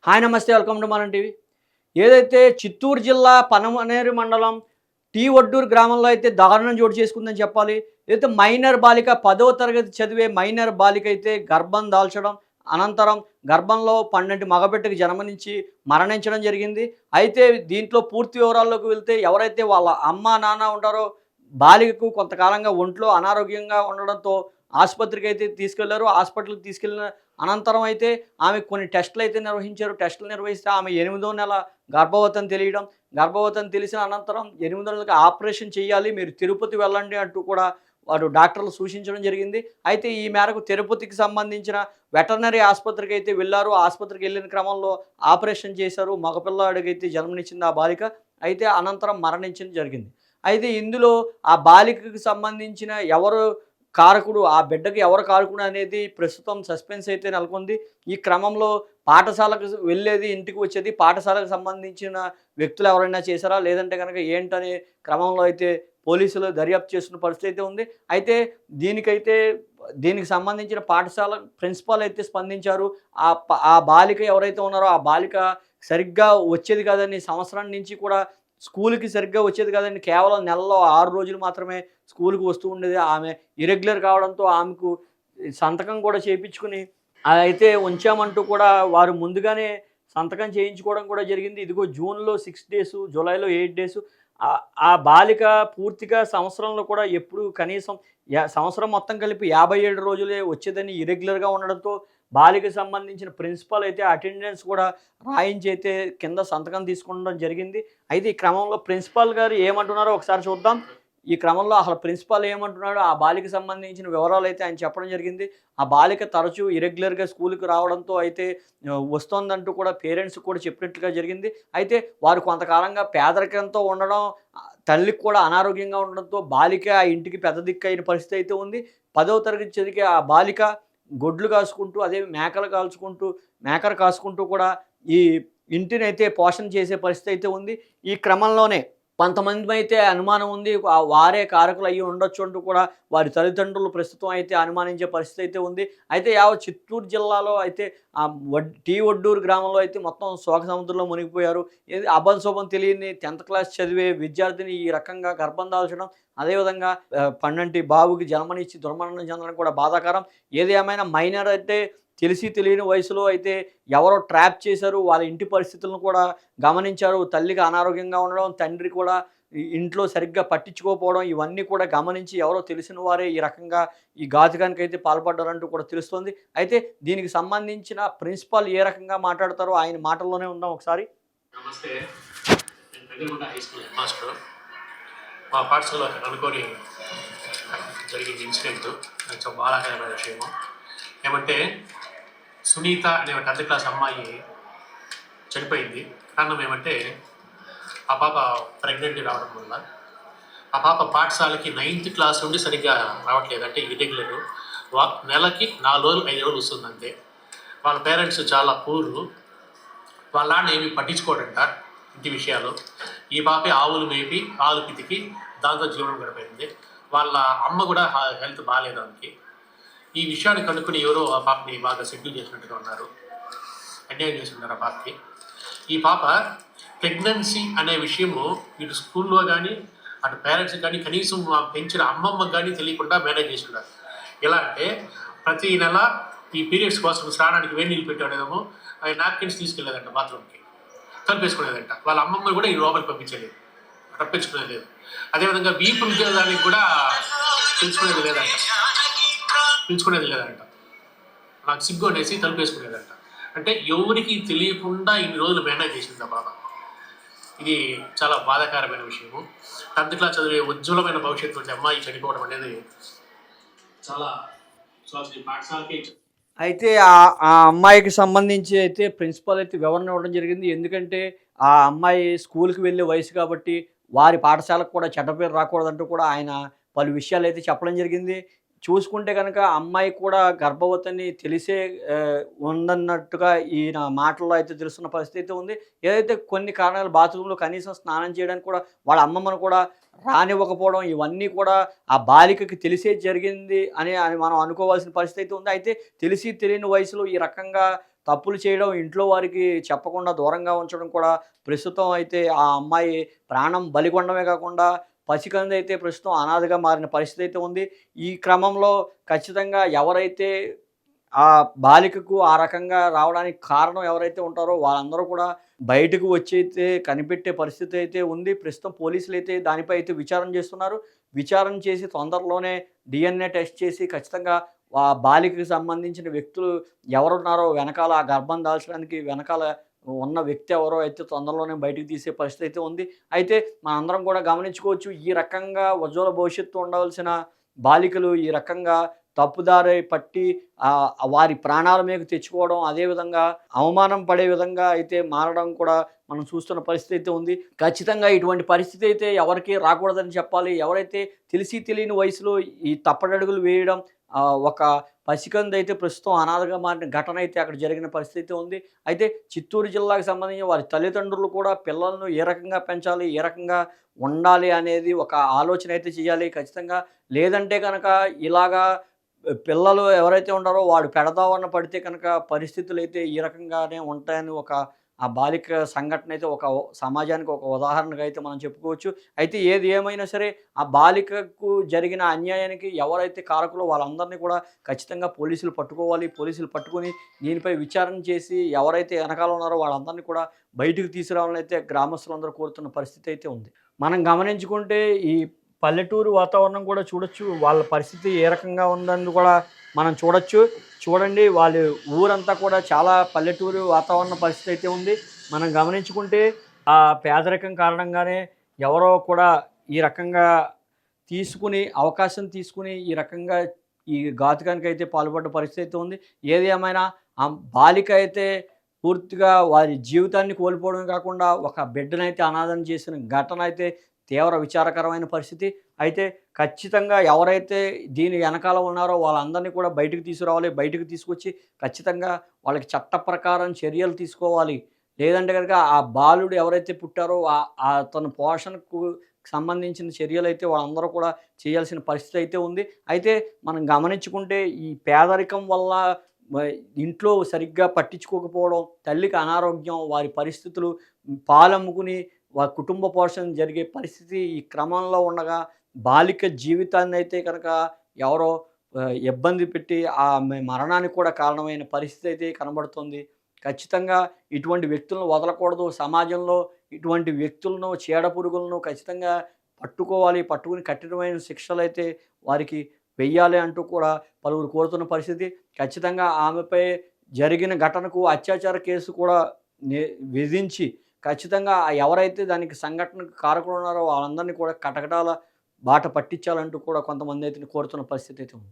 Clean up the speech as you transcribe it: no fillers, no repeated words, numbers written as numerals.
Hi నమస్తే welcome to మనం TV. ఏదైతే చిత్తూరు జిల్లా పనమనేరు మండలం ఒడ్డూరు గ్రామంలో అయితే దారుణం చోటు చేసుకుందని చెప్పాలి. ఏదైతే మైనర్ బాలిక 10వ తరగతి చదివే మైనర్ బాలిక అయితే గర్భం దాల్చడం, అనంతరం గర్భంలో 12 మగబిడ్డకి జన్మనిచ్చి మరణించడం జరిగింది. అయితే దీంట్లో పూర్తి వివరాల్లోకి వెళ్తే ఎవరైతే వాళ్ళ అమ్మ, నాన్న ఉంటారో బాలికకు కొంతకాలంగా ఒంట్లో అనారోగ్యంగా ఉండడంతో ఆసుపత్రికైతే తీసుకెళ్లారు. హాస్పిటల్‌కి తీసుకెళ్ళిన అనంతరం అయితే ఆమెకు కొన్ని టెస్టులైతే నిర్వహించారు. టెస్టులు నిర్వహిస్తే ఆమె 8వ నెల గర్భవతని తెలియడం. గర్భవతని తెలిసిన అనంతరం 8 నెలలకి ఆపరేషన్ చేయాలి. మీరు తిరుపతి వెళ్ళండి అంటూ కూడా వారు డాక్టర్లు సూచించడం జరిగింది. అయితే ఈ మేరకు తిరుపతికి సంబంధించిన వెటర్నరీ ఆసుపత్రికైతే వెళ్లారు. ఆసుపత్రికి వెళ్ళిన క్రమంలో ఆపరేషన్ చేశారు. మగపిల్లాడికైతే జన్మనిచ్చింది ఆ బాలిక. అయితే అనంతరం మరణించడం జరిగింది. అయితే ఇందులో ఆ బాలికకు సంబంధించిన ఎవరు కారకుడు, ఆ బిడ్డకి ఎవరు కారకుడు అనేది ప్రస్తుతం సస్పెన్స్ అయితే నెలకొంది. ఈ క్రమంలో పాఠశాలకు వెళ్ళేది, ఇంటికి వచ్చేది పాఠశాలకు సంబంధించిన వ్యక్తులు ఎవరైనా చేశారా? లేదంటే గనక ఏంటనే క్రమంలో అయితే పోలీసులు దర్యాప్తు చేస్తున్న పరిస్థితి అయితే ఉంది. అయితే దీనికైతే దీనికి సంబంధించిన పాఠశాల ప్రిన్సిపాల్ అయితే స్పందించారు. ఆ బాలిక ఎవరైతే ఉన్నారో ఆ బాలిక సరిగ్గా వచ్చేది కాదని సంవత్సరం నుంచి కూడా స్కూలుకి సరిగ్గా వచ్చేది కాదండి. కేవలం నెలలో 6 రోజులు మాత్రమే స్కూలుకి వస్తూ ఉండేది. ఆమె ఇరెగ్యులర్ కావడంతో ఆమెకు సంతకం కూడా చేపించుకొని అయితే ఉంచామంటూ కూడా వారు ముందుగానే సంతకం చేయించుకోవడం కూడా జరిగింది. ఇదిగో జూన్‌లో 6 డేసు, జూలైలో 8 డేసు. ఆ బాలిక పూర్తిగా సంవత్సరంలో కూడా ఎప్పుడు కనీసం సంవత్సరం మొత్తం కలిపి 57 రోజులే వచ్చేదని ఇరెగ్యులర్‌గా ఉండడంతో బాలికకు సంబంధించిన ప్రిన్సిపల్ అయితే అటెండెన్స్ కూడా రాయించి అయితే కింద సంతకం తీసుకుంటం జరిగింది. అయితే ఈ క్రమంలో ప్రిన్సిపాల్ గారు ఏమంటున్నారో ఒకసారి చూద్దాం. ఈ క్రమంలో అసలు ప్రిన్సిపాల్ ఏమంటున్నాడో ఆ బాలికకు సంబంధించిన వివరాలైతే ఆయన చెప్పడం జరిగింది. ఆ బాలిక తరచూ ఇరెగ్యులర్‌గా స్కూలుకి రావడంతో అయితే వస్తోందంటూ కూడా పేరెంట్స్‌కి కూడా చెప్పినట్లుగా జరిగింది. అయితే వారు కొంతకాలంగా పేదరికంతో ఉండడం, తల్లికి కూడా అనారోగ్యంగా ఉండడంతో బాలిక ఆ ఇంటికి పెద్ద దిక్కయిన పరిస్థితి అయితే ఉంది. 10వ తరగతి చదివే ఆ బాలిక గొడ్లు కాసుకుంటూ, అదే మేకలు కాసుకుంటూ కూడా ఈ ఇంటినైతే పోషణ చేసే పరిస్థితి అయితే ఉంది. ఈ క్రమంలోనే కొంతమందిమైతే అనుమానం ఉంది. వారే కారకులయ్యి ఉండొచ్చు అంటూ కూడా వారి తల్లిదండ్రులు ప్రస్తుతం అయితే అనుమానించే పరిస్థితి అయితే ఉంది. అయితే యావత్ చిత్తూరు జిల్లాలో అయితే ఒడ్డూరు గ్రామంలో అయితే మొత్తం శోక సముద్రంలో మునిగిపోయారు. ఏది అభం తెలియని 10th క్లాస్ చదివే విద్యార్థిని ఈ రకంగా గర్భం దాల్చడం, అదేవిధంగా పండంటి బాబుకి జన్మనిచ్చి దుర్మరణం చెందడం కూడా బాధాకరం. ఏది ఏమైనా మైనర్ అయితే తెలిసి తెలియని వయసులో అయితే ఎవరో ట్రాప్ చేశారు. వాళ్ళ ఇంటి పరిస్థితులను కూడా గమనించారు. తల్లికి అనారోగ్యంగా ఉండడం, తండ్రి కూడా ఇంట్లో సరిగ్గా పట్టించుకోకపోవడం, ఇవన్నీ కూడా గమనించి ఎవరో తెలిసిన వారే ఈ రకంగా ఈ ఘాతుకానికైతే పాల్పడ్డారంటూ కూడా తెలుస్తోంది. అయితే దీనికి సంబంధించిన ప్రిన్సిపాల్ ఏ రకంగా మాట్లాడతారో ఆయన మాటల్లోనే ఉందాం ఒకసారి. నమస్తే. నేను పెద్దగుంట హై స్కూల్ హెడ్ మాస్టర్. మా పాఠశాలలో అనుకోని జరిగిన ఇన్సిడెంట్ నాకు చాలా బాధాకరమైన విషయము. ఏమంటే సునీత అనే 10th క్లాస్ అమ్మాయి చనిపోయింది. కారణం ఏమంటే ఆ పాప ప్రెగ్నెంట్ రావడం వల్ల ఆ పాప పాఠశాలకి 9th క్లాస్ నుండి సరిగ్గా రావట్లేదు. అంటే ఇరెగ్యులర్. నెలకి 4 రోజులు 5 రోజులు వస్తుంది అంతే. వాళ్ళ పేరెంట్స్ చాలా పూరు. వాళ్ళ నాన్న ఏమి పట్టించుకోడంట ఇంటి విషయాలు. ఈ పాపే ఆవులు మేపి పాలు పితికి దాంతో జీవనం గడిపోయింది. వాళ్ళ అమ్మ కూడా హెల్త్ బాగాలేదు ఆమెకి. ఈ విషయాన్ని కనుక్కుని ఎవరో ఆ పాపని బాగా సెటిల్ చేసినట్టుగా ఉన్నారు. అన్యాయం చేస్తున్నారు ఆ పాపకి. ఈ పాప ప్రెగ్నెన్సీ అనే విషయము ఇటు స్కూల్లో కానీ అటు పేరెంట్స్కి కానీ కనీసం పెంచిన అమ్మమ్మకి కానీ తెలియకుండా మేనేజ్ చేస్తున్నారు. ఎలా అంటే ప్రతి నెల ఈ పీరియడ్స్ కోసం స్నానానికి వేడి నీళ్ళు పెట్టేదేమో నాప్కిన్స్ తీసుకెళ్ళేదంట బాత్రూమ్కి, కలిపేసుకునేదంట. వాళ్ళ అమ్మమ్మని కూడా ఈ లోపలికి పంపించలేదు, రప్పించుకునేది లేదు. అదేవిధంగా వీపు దానికి కూడా పిలుచుకునేది లేదంట. నాకు సిగ్గు అనేసి తలుపేసుకునేదంట. అంటే ఎవరికి తెలియకుండా ఇన్ని రోజులు మేనేజ్ చేసింది ఆ బాబా. ఇది చాలా బాధాకరమైన విషయము. 10th క్లాస్ చదివే ఉజ్వలమైన భవిష్యత్తు ఉండే అమ్మాయి చనిపోవడం అనేది చాలా పాఠశాలకి. అయితే ఆ అమ్మాయికి సంబంధించి అయితే ప్రిన్సిపల్ అయితే వివరణ ఇవ్వడం జరిగింది. ఎందుకంటే ఆ అమ్మాయి స్కూల్‌కి వెళ్ళే వయసు కాబట్టి వారి పాఠశాలకు కూడా చెడ్డ పేరు రాకూడదంటూ కూడా ఆయన పలు విషయాలైతే చెప్పడం జరిగింది. చూసుకుంటే గనక అమ్మాయి కూడా గర్భవతిని తెలిసే ఉందన్నట్టుగా ఈయన మాటల్లో అయితే తెలుస్తున్న పరిస్థితి అయితే ఉంది. ఏదైతే కొన్ని కారణాలు బాత్రూమ్‌లో కనీసం స్నానం చేయడానికి కూడా వాళ్ళ అమ్మమ్మను కూడా రానివ్వకపోవడం, ఇవన్నీ కూడా ఆ బాలికకి తెలిసే జరిగింది అని మనం అనుకోవాల్సిన పరిస్థితి అయితే ఉంది. అయితే తెలిసి తెలియని వయసులో ఈ రకంగా తప్పులు చేయడం, ఇంట్లో వారికి చెప్పకుండా దూరంగా ఉంచడం కూడా ప్రస్తుతం అయితే ఆ అమ్మాయి ప్రాణం బలిగొనడమే కాకుండా పసికందైతే ప్రస్తుతం అనాథగా మారిన పరిస్థితి అయితే ఉంది. ఈ క్రమంలో ఖచ్చితంగా ఎవరైతే ఆ బాలికకు ఆ రకంగా రావడానికి కారణం ఎవరైతే ఉంటారో వాళ్ళందరూ కూడా బయటకు వచ్చైతే కనిపెట్టే పరిస్థితి అయితే ఉంది. ప్రస్తుతం పోలీసులైతే దానిపై అయితే విచారణ చేస్తున్నారు. విచారణ చేసి తొందరలోనే డీఎన్ఏ టెస్ట్ చేసి ఖచ్చితంగా ఆ బాలికకి సంబంధించిన వ్యక్తులు ఎవరున్నారో వెనకాల ఆ గర్భం దాల్చడానికి వెనకాల ఉన్న వ్యక్తి ఎవరో అయితే తొందరలోనే బయటికి తీసే పరిస్థితి అయితే ఉంది. అయితే మనందరం కూడా గమనించుకోవచ్చు. ఈ రకంగా ఉజ్వల భవిష్యత్తు ఉండవలసిన బాలికలు ఈ రకంగా తప్పుదారి పట్టి వారి ప్రాణాల మీదకు తెచ్చుకోవడం, అదేవిధంగా అవమానం పడే విధంగా అయితే మారడం కూడా మనం చూస్తున్న పరిస్థితి అయితే ఉంది. ఖచ్చితంగా ఇటువంటి పరిస్థితి అయితే ఎవరికీ రాకూడదని చెప్పాలి. ఎవరైతే తెలిసి తెలియని వయసులో ఈ తప్పటడుగులు వేయడం, ఒక పసికందైతే ప్రస్తుతం అనాథగా మారిన ఘటన అయితే అక్కడ జరిగిన పరిస్థితి అయితే ఉంది. అయితే చిత్తూరు జిల్లాకు సంబంధించి వారి తల్లిదండ్రులు కూడా పిల్లలను ఏ రకంగా పెంచాలి, ఏ రకంగా ఉండాలి అనేది ఒక ఆలోచన అయితే చేయాలి ఖచ్చితంగా. లేదంటే గనక ఇలాగా పిల్లలు ఎవరైతే ఉన్నారో వాడు పెడదావన్న పడితే కనుక పరిస్థితులైతే ఈ రకంగానే ఉంటాయని ఆ బాలిక సంఘటన అయితే సమాజానికి ఒక ఉదాహరణగా అయితే మనం చెప్పుకోవచ్చు. అయితే ఏది ఏమైనా సరే ఆ బాలికకు జరిగిన అన్యాయానికి ఎవరైతే కారకులో వాళ్ళందరినీ కూడా ఖచ్చితంగా పోలీసులు పట్టుకోవాలి. పోలీసులు పట్టుకొని దీనిపై విచారణ చేసి ఎవరైతే వెనకాల ఉన్నారో వాళ్ళందరినీ కూడా బయటకు తీసుకురావాలని అయితే గ్రామస్తులందరూ కోరుతున్న పరిస్థితి అయితే ఉంది. మనం గమనించుకుంటే ఈ పల్లెటూరు వాతావరణం కూడా చూడొచ్చు. వాళ్ళ పరిస్థితి ఏ రకంగా ఉందని కూడా మనం చూడొచ్చు. చూడండి వాళ్ళ ఊరంతా కూడా చాలా పల్లెటూరు వాతావరణ పరిస్థితి అయితే ఉంది. మనం గమనించుకుంటే ఆ పేదరికం కారణంగానే ఎవరో కూడా ఈ రకంగా అవకాశం తీసుకుని ఈ రకంగా ఈ ఘాతుకానికి అయితే పాల్పడ్డ పరిస్థితి అయితే ఉంది. ఏది ఏమైనా ఆ బాలిక అయితే పూర్తిగా వారి జీవితాన్ని కోల్పోవడమే కాకుండా ఒక బిడ్డనైతే అనాథం చేసిన ఘటన అయితే తీవ్ర విచారకరమైన పరిస్థితి. అయితే ఖచ్చితంగా ఎవరైతే దీని వెనకాల ఉన్నారో వాళ్ళందరినీ కూడా బయటకు తీసుకురావాలి. బయటకు తీసుకొచ్చి ఖచ్చితంగా వాళ్ళకి చట్ట ప్రకారం చర్యలు తీసుకోవాలి. లేదంటే గనక ఆ బాలుడు ఎవరైతే పుట్టారో అతని పోషణకు సంబంధించిన చర్యలైతే వాళ్ళందరూ కూడా చేయాల్సిన పరిస్థితి అయితే ఉంది. అయితే మనం గమనించుకుంటే ఈ పేదరికం వల్ల మ ఇంట్లో సరిగ్గా పట్టించుకోకపోవడం, తల్లికి అనారోగ్యం, వారి పరిస్థితులు పాలమ్ముకుని కుటుంబ పోషణ జరిగే పరిస్థితి ఈ క్రమంలో ఉండగా బాలిక జీవితాన్నయితే కనుక ఎవరో ఇబ్బంది పెట్టి ఆమె మరణానికి కూడా కారణమైన పరిస్థితి అయితే కనబడుతుంది. ఖచ్చితంగా ఇటువంటి వ్యక్తులను వదలకూడదు. సమాజంలో ఇటువంటి వ్యక్తులను, చీడపురుగులను ఖచ్చితంగా పట్టుకోవాలి. పట్టుకుని కఠినమైన శిక్షలైతే వారికి వెయ్యాలి అంటూ కూడా పలువురు కోరుతున్న పరిస్థితి. ఖచ్చితంగా ఆమెపై జరిగిన ఘటనకు అత్యాచార కేసు కూడా విధించి ఖచ్చితంగా ఎవరైతే దానికి సంఘటనకు కారకులున్నారో వాళ్ళందరినీ కూడా కటకటాల బాట పట్టించాలంటూ కూడా కొంతమంది అయితే కోరుతున్న పరిస్థితి అయితే ఉంది.